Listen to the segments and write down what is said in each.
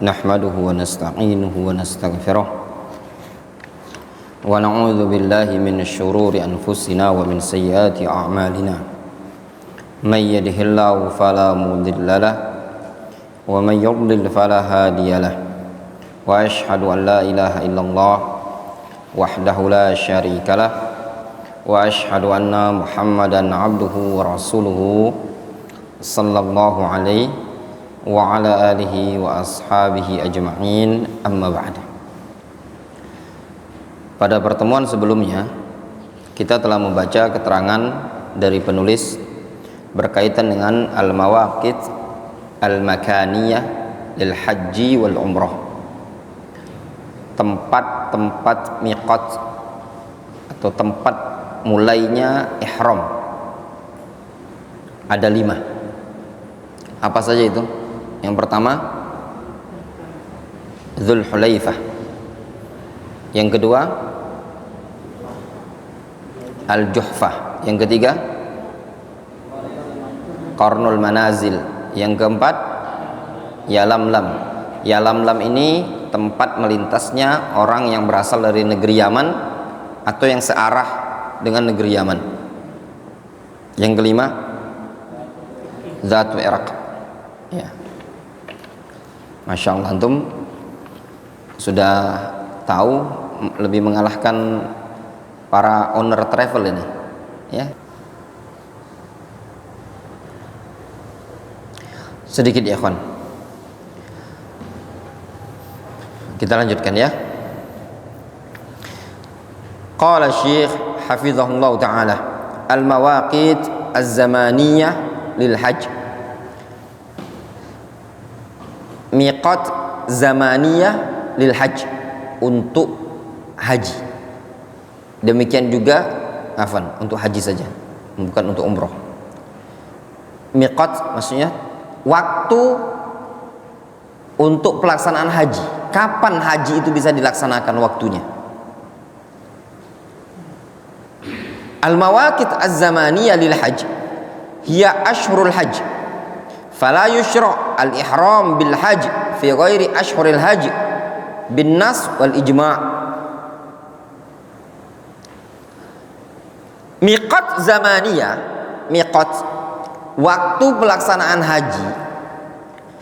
نحمده ونستعينه ونستغفره ونعوذ بالله من شرور أنفسنا ومن سيئات أعمالنا من يهده الله فلا مضل له ومن يضلل فلا هادي له وأشهد أن لا إله إلا الله وحده لا شريك له وأشهد أن محمدا عبده ورسوله صلى الله عليه وعلى آله وأصحابه أجمعين أما بعد. Pada pertemuan sebelumnya kita telah membaca keterangan dari penulis berkaitan dengan al-mawaqit al-makaniyah lil haji wal umrah, tempat-tempat miqat atau tempat mulainya ihram. Ada 5. Apa saja itu? Yang pertama Dzulhulaifah, yang kedua Al-Juhfah, yang ketiga Qarnul Manazil, yang keempat Yalamlam. Yalamlam ini tempat melintasnya orang yang berasal dari negeri Yaman atau yang searah dengan negeri Yaman. Yang kelima Dzatu Iraq. Ya. Masya Allah, antum sudah tahu lebih mengalahkan para owner travel ini, ya. Sedikit ya ikhwan, kita lanjutkan ya. Qala Syekh hafizahullah ta'ala al-mawaqit az-zamaniyah lil hajj, miqat zamaniyah lil hajj, untuk haji. Demikian juga untuk haji saja, bukan untuk umroh. Miqat maksudnya waktu untuk pelaksanaan haji. Kapan haji itu bisa dilaksanakan waktunya? Al-mawaqit az-zamaniyah lil hajj hiya ashhurul hajj, fala yushra' al-ihram bil hajj fi ghairi ashhuril hajj bin nas wal ijma'. Miqat zamaniyah, miqat waktu pelaksanaan haji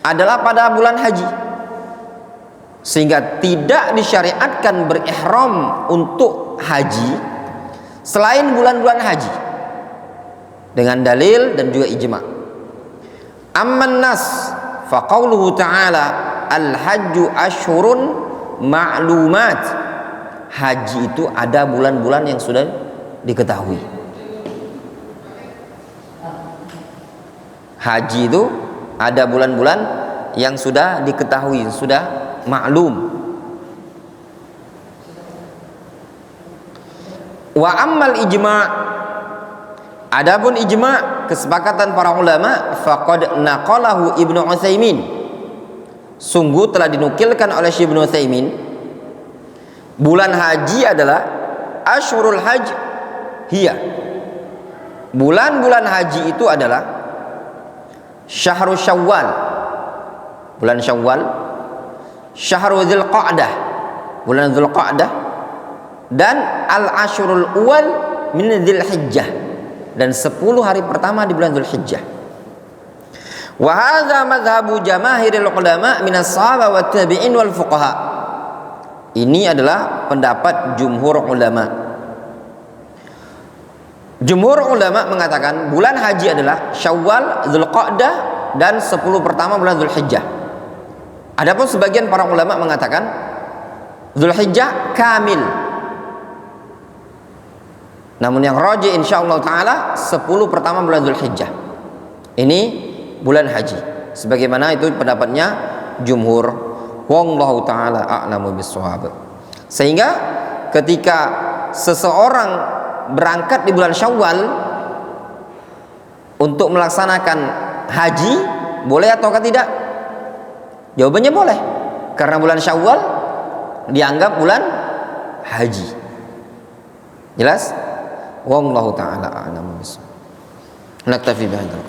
adalah pada bulan haji, sehingga tidak disyariatkan berihram untuk haji selain bulan-bulan haji, dengan dalil dan juga ijma'. Amman nas fa qauluhu ta'ala al-hajju ashhurun ma'lumat, haji itu ada bulan-bulan yang sudah diketahui. Haji itu ada bulan-bulan yang sudah diketahui, sudah maklum. Wa ammal ijma', adapun ijma', kesepakatan para ulama, faqad naqalahu Ibnu Utsaimin, sungguh telah dinukilkan oleh Syekh Ibnu Utsaimin, bulan haji adalah ashurul hajj hiya, bulan-bulan haji itu adalah syahrul syawal, bulan syawal, syahrul dzulqa'dah, bulan dzulqa'dah, dan al-ashurul awal min dzulhijjah, dan 10 hari pertama di bulan dzulhijjah. Wa hadza madhhabu jamaahiril ulama minas sahabah wat tabi'in wal fuqaha, ini adalah pendapat jumhur ulama. Jumhur ulama mengatakan bulan haji adalah Syawal, Dzulqa'dah, dan 10 pertama bulan Dzulhijjah. Adapun sebagian para ulama mengatakan Dzulhijjah kamil. Namun yang rajih insyaallah taala 10 pertama bulan Dzulhijjah. Ini bulan haji. Sebagaimana itu pendapatnya jumhur. Wallahu taala a'lamu bis-shawab. Sehingga ketika seseorang berangkat di bulan Syawal untuk melaksanakan haji, boleh ataukah tidak? Jawabannya boleh, karena bulan Syawal dianggap bulan haji. Jelas? Wallahu taala a'lam bishawab. Naktafi bihadzal.